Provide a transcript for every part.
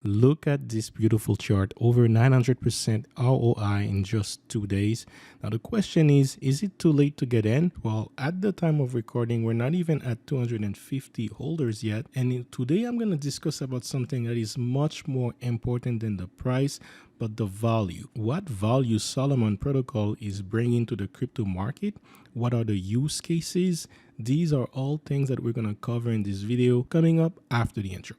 Look at this beautiful chart, over 900% ROI in just 2 days. Now, the question is it too late to get in? Well, at the time of recording, we're not even at 250 holders yet. And today I'm going to discuss about something that is much more important than the price, but the value. What value Solomon Protocol is bringing to the crypto market? What are the use cases? These are all things that we're going to cover in this video coming up after the intro.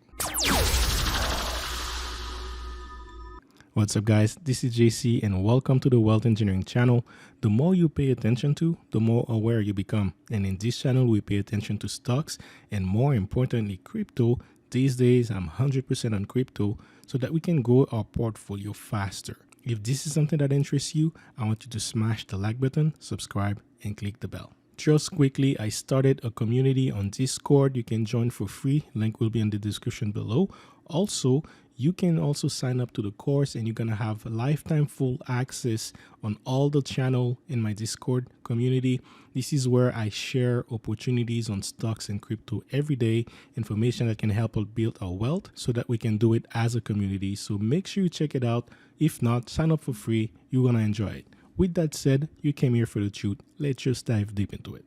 What's up guys, this is JC and welcome to the Wealth Engineering channel. The more you pay attention to, the more aware you become. And in this channel, we pay attention to stocks and more importantly, crypto. These days, I'm 100% on crypto so that we can grow our portfolio faster. If this is something that interests you, I want you to smash the like button, subscribe, and click the bell. Just quickly, I started a community on Discord. You can join for free. Link will be in the description below. Also, you can also sign up to the course and you're going to have lifetime full access on all the channel in my Discord community. This is where I share opportunities on stocks and crypto every day, information that can help us build our wealth so that we can do it as a community. So make sure you check it out. If not, sign up for free. You're going to enjoy it. With that said, you came here for the truth. Let's just dive deep into it.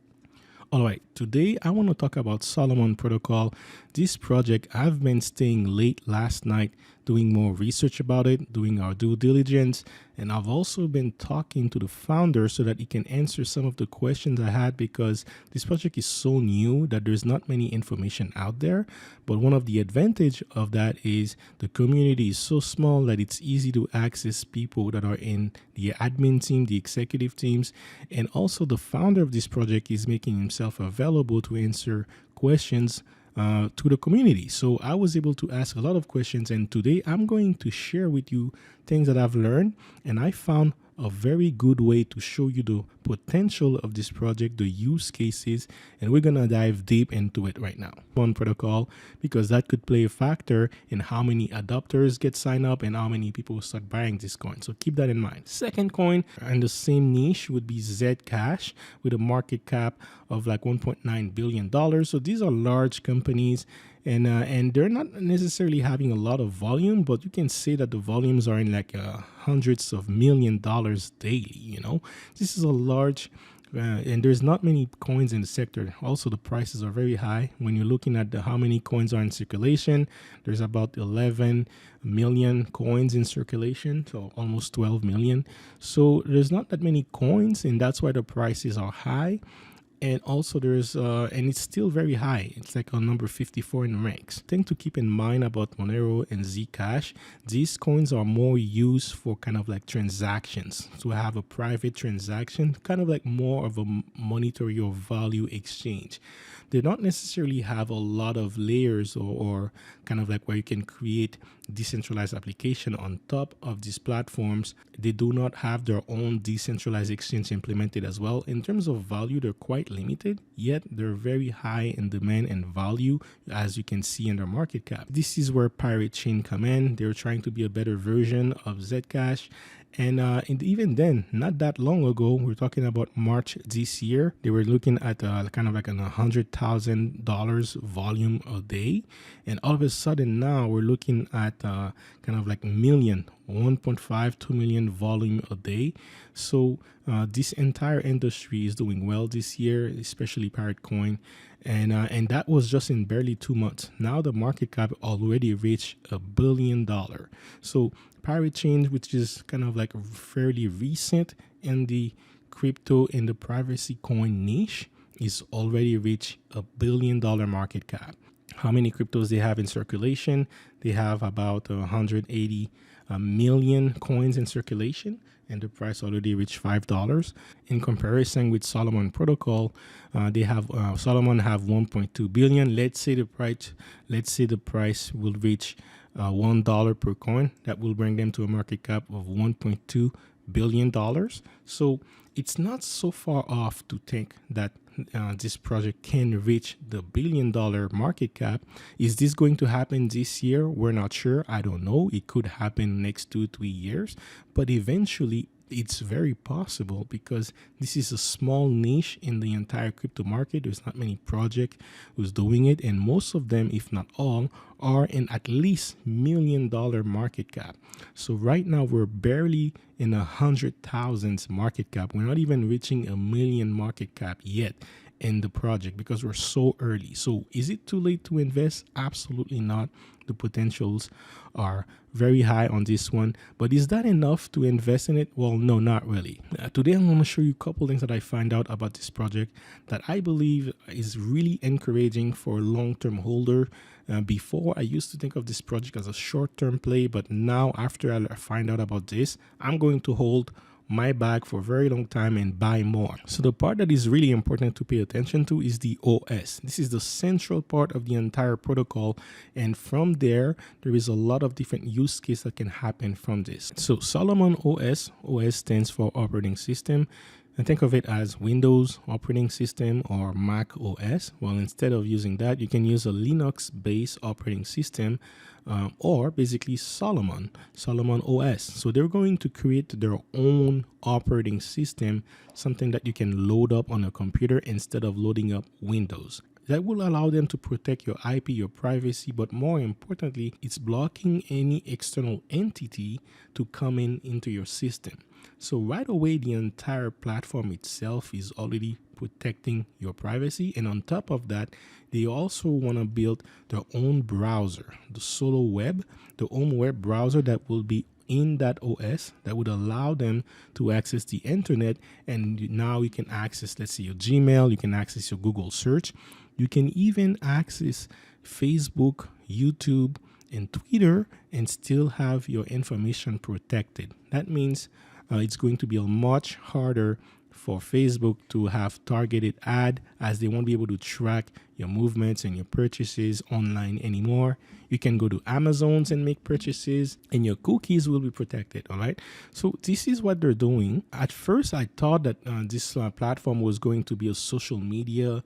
All right, today I want to talk about Solomon Protocol. This project, I've been staying late last night doing more research about it, doing our due diligence, and I've also been talking to the founder so that he can answer some of the questions I had because this project is so new that there's not many information out there. But one of the advantage of that is the community is so small that it's easy to access people that are in the admin team, the executive teams, and also the founder of this project is making himself available to answer questions to the community. So I was able to ask a lot of questions, and today I'm going to share with you things that I've learned, and I found a very good way to show you the potential of this project, the use cases, and we're gonna dive deep into it right now. One protocol, because that could play a factor in how many adopters get signed up and how many people start buying this coin. So keep that in mind. Second coin in the same niche would be Zcash with a market cap of like $1.9 billion. So these are large companies and they're not necessarily having a lot of volume, but you can say that the volumes are in like hundreds of $1,000,000 daily. You know, this is a large and there's not many coins in the sector. Also, the prices are very high. When you're looking at how many coins are in circulation, there's about 11 million coins in circulation, so almost 12 million. So there's not that many coins, and that's why the prices are high. And also there's, and it's still very high. It's like on number 54 in the ranks. Thing to keep in mind about Monero and Zcash, these coins are more used for kind of like transactions. To have a private transaction, kind of like more of a monetary or value exchange. They don't necessarily have a lot of layers or kind of like where you can create decentralized application on top of these platforms. They do not have their own decentralized exchange implemented as well. In terms of value, they're quite limited, yet they're very high in demand and value, as you can see in their market cap. This is where Pirate Chain come in. They're trying to be a better version of Zcash. And even then, not that long ago, we're talking about March this year, they were looking at kind of like an $100,000 volume a day. And all of a sudden now we're looking at kind of like 1.5, 2 million volume a day. So this entire industry is doing well this year, especially Pirate Coin. And that was just in barely 2 months. Now the market cap already reached $1 billion. So Pirate Chain, which is kind of like fairly recent in the crypto in the privacy coin niche, is already reached $1 billion market cap. How many cryptos they have in circulation? They have about 180 million coins in circulation, and the price already reached $5. In comparison with Solomon Protocol, they have Solomon have 1.2 billion. Let's say the price will reach $1 per coin. That will bring them to a market cap of $1.2 billion. So it's not so far off to think that this project can reach the $1 billion market cap. Is this going to happen this year? We're not sure. I don't know. It could happen next 2-3 years, but eventually It's very possible because this is a small niche in the entire crypto market. There's not many projects who's doing it, and most of them, if not all, are in at least $1 million market cap. So right now we're barely in 100,000 market cap. We're not even reaching 1 million market cap yet in the project because we're so early. So is it too late to invest? Absolutely not. The potentials are very high on this one, but is that enough to invest in it? Well, no, not really. Today I'm going to show you a couple things that I find out about this project that I believe is really encouraging for a long-term holder. Before, I used to think of this project as a short-term play, but now after I find out about this, I'm going to hold my bag for a very long time and buy more. So the part that is really important to pay attention to is the OS. This is the central part of the entire protocol, and from there is a lot of different use cases that can happen from this. So Solomon OS stands for operating system. And think of it as Windows operating system or Mac OS. Well, instead of using that, you can use a Linux-based operating system, or basically Solomon OS. So they're going to create their own operating system, something that you can load up on a computer instead of loading up Windows. That will allow them to protect your IP, your privacy, but more importantly, it's blocking any external entity to come into your system. So right away, the entire platform itself is already protecting your privacy. And on top of that, they also want to build their own browser, the Solo Web, the own web browser that will be in that OS that would allow them to access the internet. And now you can access, let's say, your Gmail, you can access your Google search. You can even access Facebook, YouTube, and Twitter and still have your information protected. That means it's going to be a much harder for Facebook to have targeted ad, as they won't be able to track your movements and your purchases online anymore. You can go to Amazon's and make purchases, and your cookies will be protected. All right. So this is what they're doing. At first, I thought that this platform was going to be a social media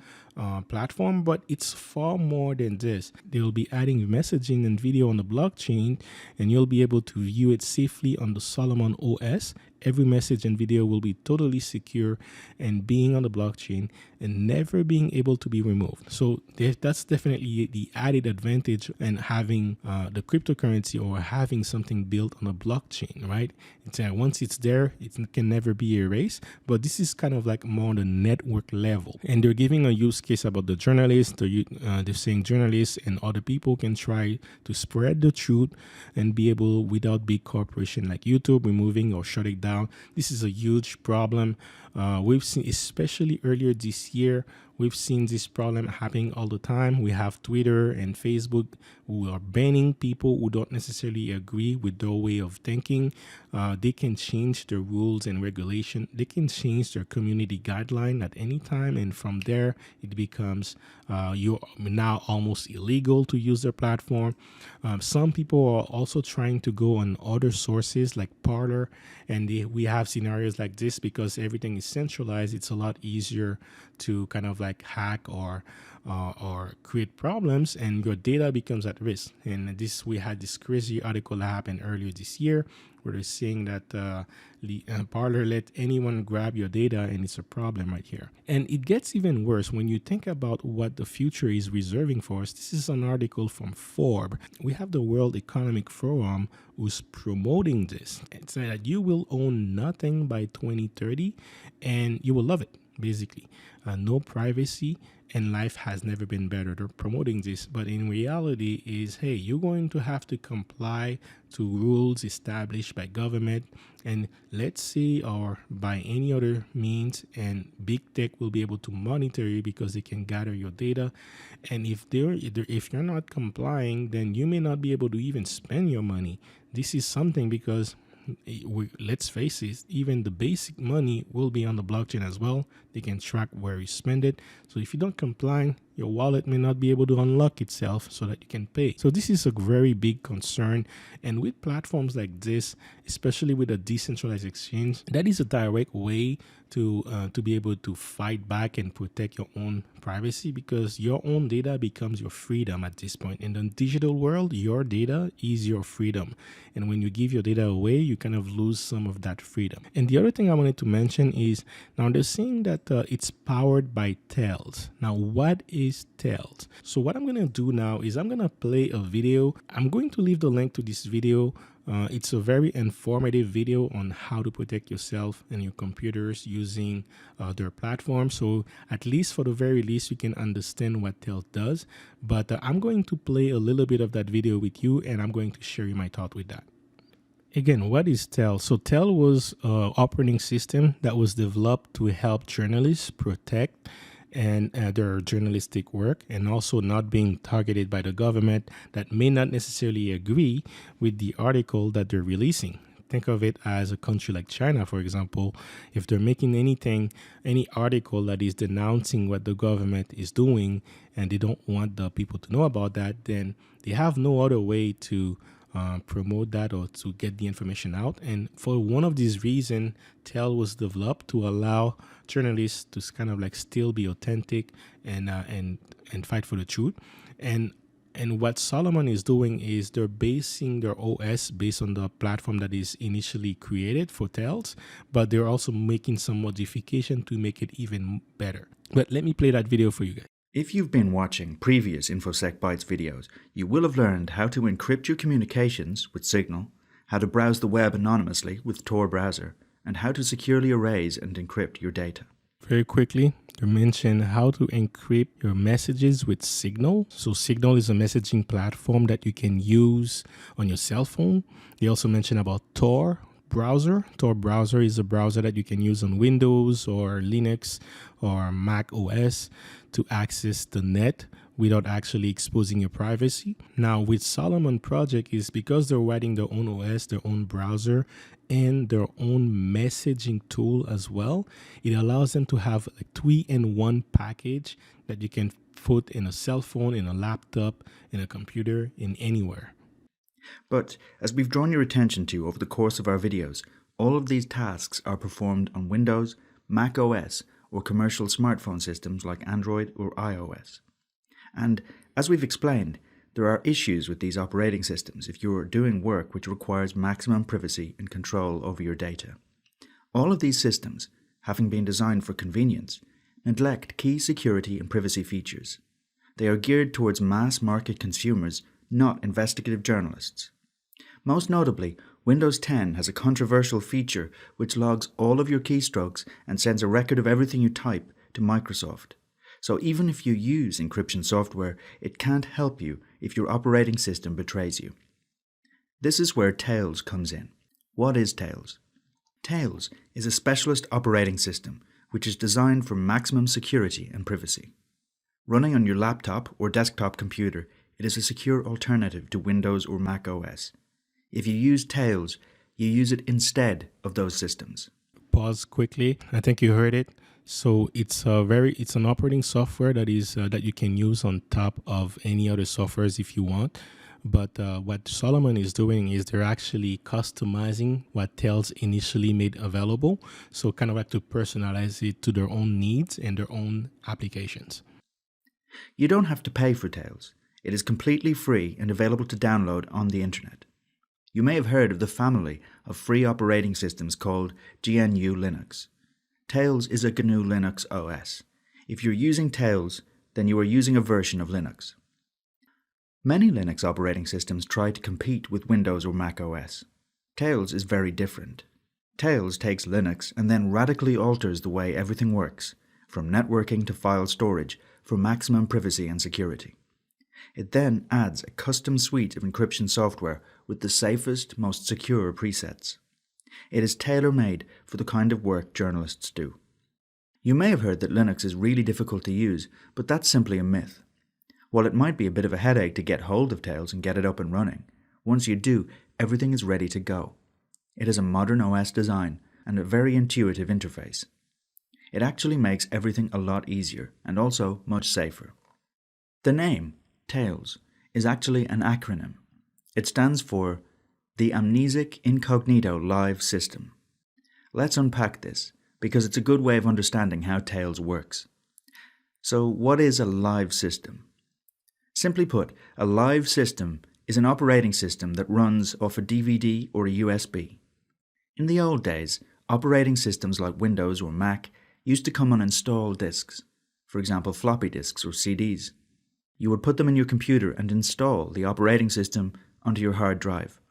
platform, but it's far more than this. They'll be adding messaging and video on the blockchain, and you'll be able to view it safely on the Solomon OS. Every message and video will be totally secure and being on the blockchain and never being able to be removed. So that's definitely the added advantage in having the cryptocurrency or having something built on a blockchain, right? It's once it's there, it can never be erased. But this is kind of like more on the network level. And they're giving a use case about the journalists. They're saying journalists and other people can try to spread the truth and be able, without big corporation like YouTube removing or shutting down. This is a huge problem. We've seen, especially earlier this year, we've seen this problem happening all the time. We have Twitter and Facebook who are banning people who don't necessarily agree with their way of thinking. They can change their rules and regulation. They can change their community guideline at any time, and from there it becomes you're now almost illegal to use their platform. Some people are also trying to go on other sources like Parler, and we have scenarios like this because everything is centralized. It's a lot easier to kind of like hack or create problems, and your data becomes at risk. And we had this crazy article that happened earlier this year where they're saying that Parler let anyone grab your data, and it's a problem right here. And it gets even worse when you think about what the future is reserving for us. This is an article from Forbes. We have the World Economic Forum who's promoting this. It's that you will own nothing by 2030 and you will love it, basically. No privacy, and life has never been better. They're promoting this, but in reality is, hey, you're going to have to comply to rules established by government, and let's say, or by any other means, and big tech will be able to monitor you because they can gather your data. And if you're not complying, then you may not be able to even spend your money. This is something because let's face it, even the basic money will be on the blockchain as well. They can track where you spend it. So if you don't comply, your wallet may not be able to unlock itself so that you can pay. So this is a very big concern. And with platforms like this, especially with a decentralized exchange, that is a direct way to be able to fight back and protect your own privacy, because your own data becomes your freedom at this point. In the digital world, your data is your freedom. And when you give your data away, you kind of lose some of that freedom. And the other thing I wanted to mention is, now they're saying that it's powered by Tails. Now, what is Tails? So what I'm going to do now is I'm going to play a video. I'm going to leave the link to this video. It's a very informative video on how to protect yourself and your computers using their platform. So at least for the very least, you can understand what Tails does. But I'm going to play a little bit of that video with you, and I'm going to share you my thought with that. Again, what is Tails? So Tails was an operating system that was developed to help journalists protect and their journalistic work, and also not being targeted by the government that may not necessarily agree with the article that they're releasing. Think of it as a country like China, for example. If they're making any article that is denouncing what the government is doing, and they don't want the people to know about that, then they have no other way to promote that or to get the information out. And for one of these reasons, Tails was developed to allow journalists to kind of like still be authentic and fight for the truth. And what Solomon is doing is they're basing their OS based on the platform that is initially created for Tails, but they're also making some modification to make it even better. But let me play that video for you guys. If you've been watching previous InfoSec Bytes videos, you will have learned how to encrypt your communications with Signal, how to browse the web anonymously with Tor browser, and how to securely erase and encrypt your data. Very quickly, they mention how to encrypt your messages with Signal. So Signal is a messaging platform that you can use on your cell phone. They also mention about Tor browser. Tor browser is a browser that you can use on Windows or Linux or Mac OS to access the net without actually exposing your privacy. Now with Solomon Project, is because they're writing their own OS, their own browser, and their own messaging tool as well, it allows them to have a 3-in-1 package that you can put in a cell phone, in a laptop, in a computer, in anywhere. But as we've drawn your attention to over the course of our videos, all of these tasks are performed on Windows, Mac OS, or commercial smartphone systems like Android or iOS. And as we've explained, there are issues with these operating systems if you're doing work which requires maximum privacy and control over your data. All of these systems, having been designed for convenience, neglect key security and privacy features. They are geared towards mass market consumers, not investigative journalists. Most notably, Windows 10 has a controversial feature which logs all of your keystrokes and sends a record of everything you type to Microsoft. So even if you use encryption software, it can't help you if your operating system betrays you. This is where Tails comes in. What is Tails? Tails is a specialist operating system which is designed for maximum security and privacy. Running on your laptop or desktop computer, it is a secure alternative to Windows or Mac OS. If you use Tails, you use it instead of those systems. Pause quickly. I think you heard it. So it's an operating software that is that you can use on top of any other softwares if you want. But what Solomon is doing is they're actually customizing what Tails initially made available. So kind of like to personalize it to their own needs and their own applications. You don't have to pay for Tails. It is completely free and available to download on the internet. You may have heard of the family of free operating systems called GNU Linux. Tails is a GNU Linux OS. If you're using Tails, then you are using a version of Linux. Many Linux operating systems try to compete with Windows or Mac OS. Tails is very different. Tails takes Linux and then radically alters the way everything works, from networking to file storage, for maximum privacy and security. It then adds a custom suite of encryption software with the safest, most secure presets. It is tailor-made for the kind of work journalists do. You may have heard that Linux is really difficult to use, but that's simply a myth. While it might be a bit of a headache to get hold of Tails and get it up and running, once you do, everything is ready to go. It has a modern OS design and a very intuitive interface. It actually makes everything a lot easier and also much safer. The name, Tails, is actually an acronym. It stands for the Amnesic Incognito Live System. Let's unpack this, because it's a good way of understanding how Tails works. So what is a live system? Simply put, a live system is an operating system that runs off a DVD or a USB. In the old days, operating systems like Windows or Mac used to come on installed disks, for example floppy disks or CDs. You would put them in your computer and install the operating system onto your hard drive.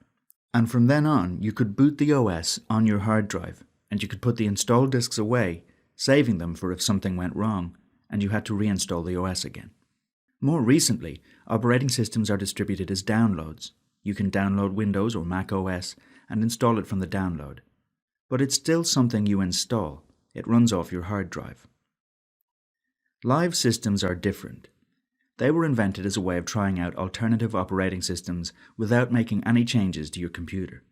And from then on, you could boot the OS on your hard drive, and you could put the installed disks away, saving them for if something went wrong and you had to reinstall the OS again. More recently, operating systems are distributed as downloads. You can download Windows or Mac OS and install it from the download. But it's still something you install. It runs off your hard drive. Live systems are different. They were invented as a way of trying out alternative operating systems without making any changes to your computer.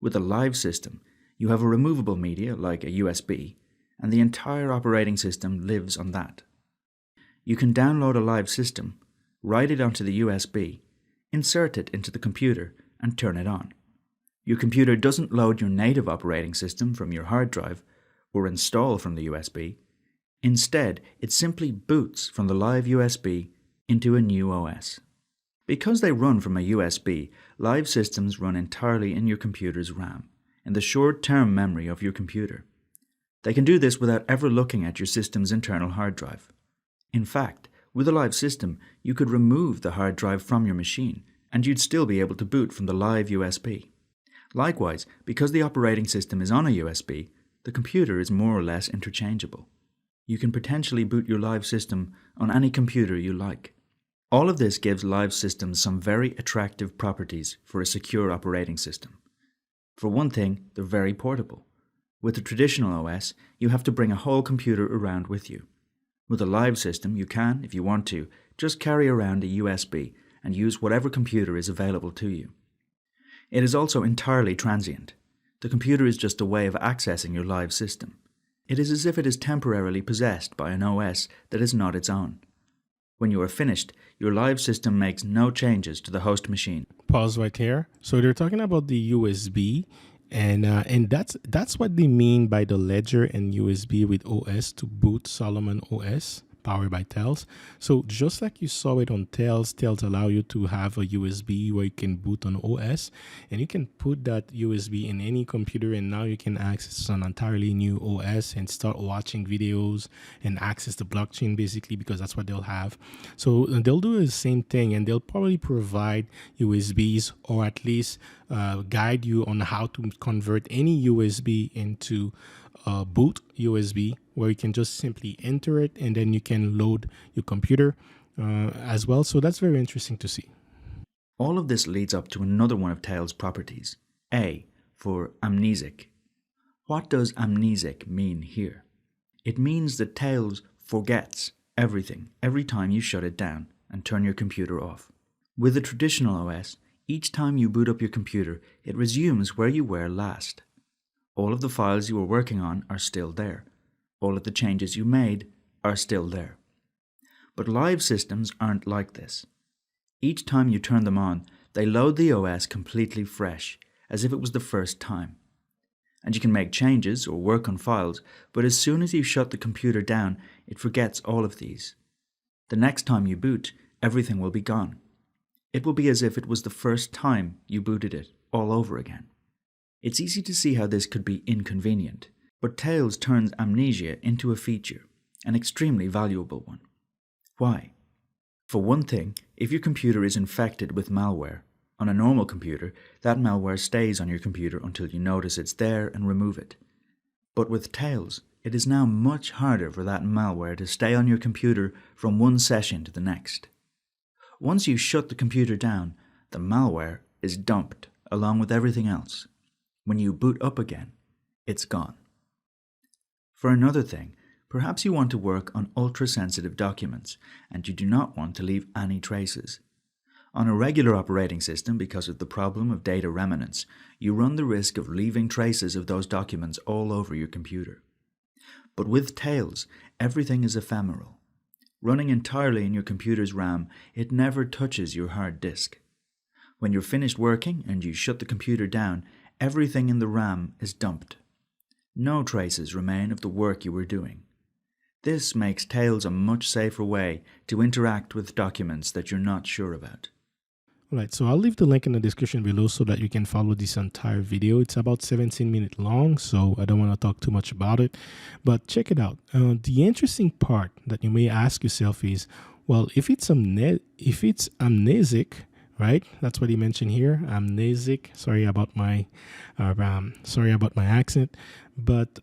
With a live system, you have a removable media like a USB, and the entire operating system lives on that. You can download a live system, write it onto the USB, insert it into the computer, and turn it on. Your computer doesn't load your native operating system from your hard drive or install from the USB. Instead, it simply boots from the live USB into a new OS. Because they run from a USB, live systems run entirely in your computer's RAM, in the short-term memory of your computer. They can do this without ever looking at your system's internal hard drive. In fact, with a live system, you could remove the hard drive from your machine, and you'd still be able to boot from the live USB. Likewise, because the operating system is on a USB, the computer is more or less interchangeable. You can potentially boot your live system on any computer you like. All of this gives live systems some very attractive properties for a secure operating system. For one thing, they're very portable. With a traditional OS, you have to bring a whole computer around with you. With a live system, you can, if you want to, just carry around a USB and use whatever computer is available to you. It is also entirely transient. The computer is just a way of accessing your live system. It is as if it is temporarily possessed by an OS that is not its own. When you are finished, your live system makes no changes to the host machine. Pause right here. So they're talking about the USB, and that's what they mean by the Ledger and USB with OS to boot Solomon OS powered by Tails. So just like you saw it on Tails allow you to have a USB where you can boot on OS, and you can put that USB in any computer, and now you can access an entirely new OS and start watching videos and access the blockchain basically, because that's what they'll have. So they'll do the same thing, and they'll probably provide USBs, or at least guide you on how to convert any USB into boot USB, where you can just simply enter it and then you can load your computer as well. So that's very interesting to see. All of this leads up to another one of Tails' properties, A, for amnesic. What does amnesic mean here? It means that Tails forgets everything every time you shut it down and turn your computer off. With a traditional OS, each time you boot up your computer, it resumes where you were last. All of the files you were working on are still there. All of the changes you made are still there. But live systems aren't like this. Each time you turn them on, they load the OS completely fresh, as if it was the first time. And you can make changes or work on files, but as soon as you shut the computer down, it forgets all of these. The next time you boot, everything will be gone. It will be as if it was the first time you booted it all over again. It's easy to see how this could be inconvenient, but Tails turns amnesia into a feature, an extremely valuable one. Why? For one thing, if your computer is infected with malware, on a normal computer, that malware stays on your computer until you notice it's there and remove it. But with Tails, it is now much harder for that malware to stay on your computer from one session to the next. Once you shut the computer down, the malware is dumped along with everything else. When you boot up again, it's gone. For another thing, perhaps you want to work on ultra-sensitive documents and you do not want to leave any traces. On a regular operating system, because of the problem of data remnants, you run the risk of leaving traces of those documents all over your computer. But with Tails, everything is ephemeral. Running entirely in your computer's RAM, it never touches your hard disk. When you're finished working and you shut the computer down, everything in the RAM is dumped. No traces remain of the work you were doing. This makes Tails a much safer way to interact with documents that you're not sure about. Right, so I'll leave the link in the description below so that you can follow this entire video. It's about 17 minutes long, so I don't want to talk too much about it, but check it out. The interesting part that you may ask yourself is, well, if it's amnesic, right? That's what he mentioned here, amnesic. Sorry about my accent, but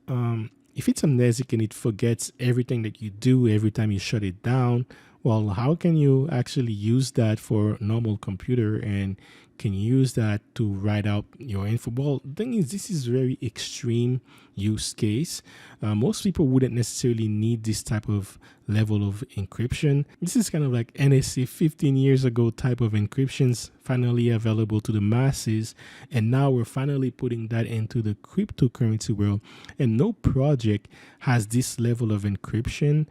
if it's amnesic and it forgets everything that you do every time you shut it down, well, how can you actually use that for a normal computer, and can you use that to write out your info? Well, the thing is, this is very extreme use case. Most people wouldn't necessarily need this type of level of encryption. This is kind of like NSA 15 years ago type of encryptions finally available to the masses, and now we're finally putting that into the cryptocurrency world, and no project has this level of encryption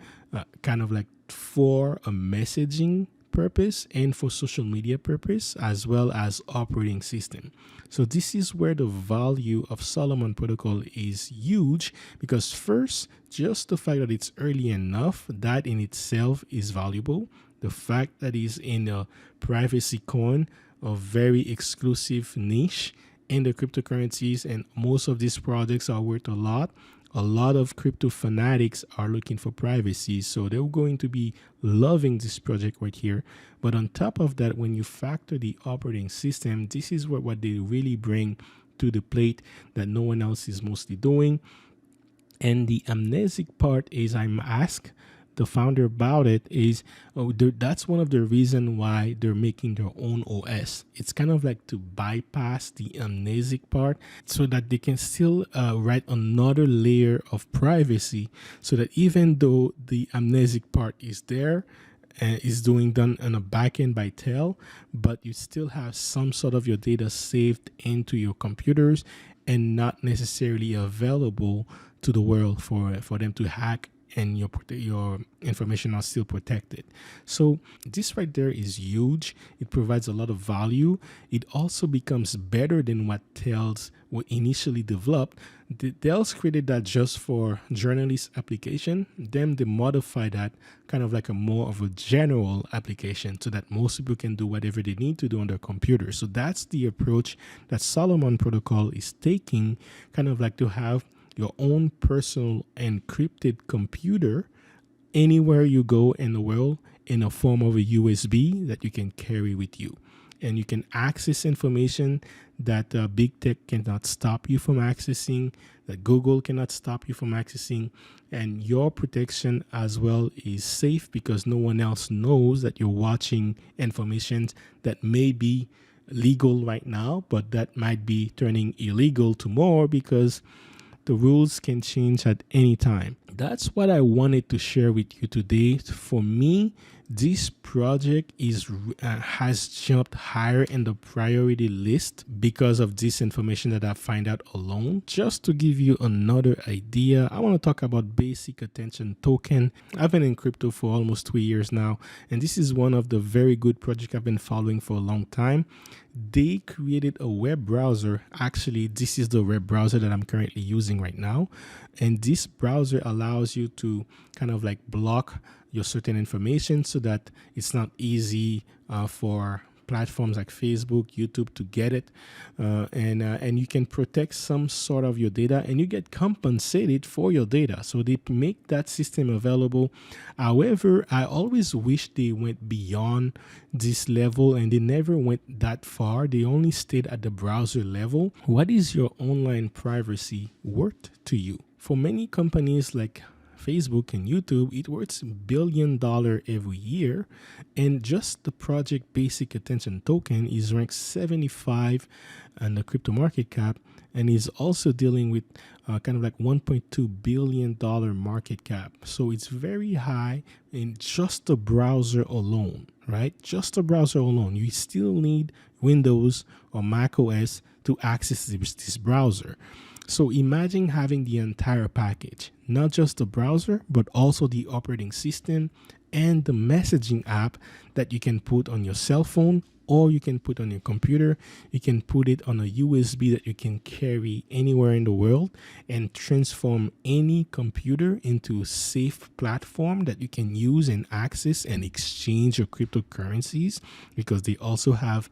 kind of like for a messaging purpose and for social media purpose, as well as operating system. So this is where the value of Solomon protocol is huge, because first, just the fact that it's early enough, that in itself is valuable. The fact that it's in a privacy coin, a very exclusive niche in the cryptocurrencies, and most of these projects are worth a lot. A lot of crypto fanatics are looking for privacy, so they're going to be loving this project right here. But on top of that, when you factor the operating system, this is what they really bring to the plate that no one else is mostly doing. And the amnesic part is, I'm asked the founder about it, is that's one of the reasons why they're making their own OS. It's kind of like to bypass the amnesic part so that they can still write another layer of privacy, so that even though the amnesic part is there and is done on a backend by Tail, but you still have some sort of your data saved into your computers and not necessarily available to the world for them to hack, and your information are still protected. So this right there is huge. It provides a lot of value. It also becomes better than what Tails were initially developed. Tails created that just for journalist application. Then they modify that kind of like a more of a general application, so that most people can do whatever they need to do on their computer. So that's the approach that Solomon Protocol is taking, kind of like to have your own personal encrypted computer anywhere you go in the world, in a form of a USB that you can carry with you. And you can access information that big tech cannot stop you from accessing, that Google cannot stop you from accessing. And your protection as well is safe, because no one else knows that you're watching information that may be legal right now, but that might be turning illegal tomorrow, because the rules can change at any time. That's what I wanted to share with you today. For me, this project has jumped higher in the priority list because of this information that I find out alone. Just to give you another idea, I want to talk about basic attention token. I've been in crypto for almost 2 years now, and this is one of the very good projects I've been following for a long time. They created a web browser. Actually, this is the web browser that I'm currently using right now. And this browser allows you to kind of like block your certain information, so that it's not easy for platforms like Facebook, YouTube to get it, and you can protect some sort of your data, and you get compensated for your data. So they make that system available. However, I always wish they went beyond this level, and they never went that far. They only stayed at the browser level. What is your online privacy worth to you? For many companies like Facebook and YouTube, it worth $1 billion every year, and just the project Basic Attention Token is ranked 75 on the crypto market cap, and is also dealing with kind of like $1.2 billion market cap. So it's very high in just the browser alone, right? Just the browser alone. You still need Windows or Mac OS to access this browser. So imagine having the entire package, not just the browser, but also the operating system and the messaging app that you can put on your cell phone, or you can put on your computer. You can put it on a USB that you can carry anywhere in the world and transform any computer into a safe platform that you can use and access and exchange your cryptocurrencies, because they also have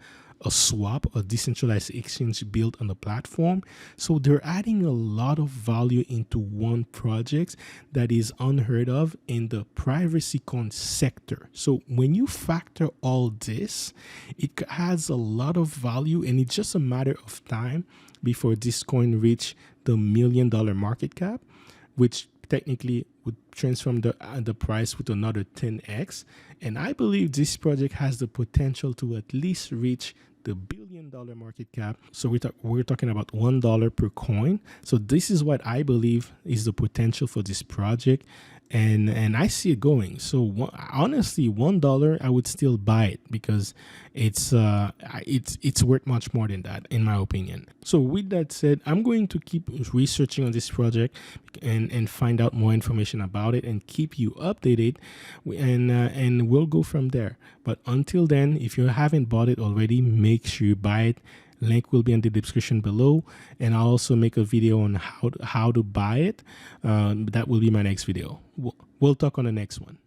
a swap, a decentralized exchange built on the platform. So they're adding a lot of value into one project that is unheard of in the privacy coin sector. So when you factor all this, it has a lot of value, and it's just a matter of time before this coin reach the $1 million market cap, which technically would transform the price with another 10x. And I believe this project has the potential to at least reach the $1 billion market cap. So we're talking about $1 per coin. So this is what I believe is the potential for this project, and I see it going. So honestly, $1 I would still buy it, because it's worth much more than that, in my opinion. So with that said, I'm going to keep researching on this project and find out more information about it and keep you updated, and we'll go from there. But until then, if you haven't bought it already, make sure you buy it. Link will be in the description below, and I'll also make a video on how to buy it. That will be my next video. We'll talk on the next one.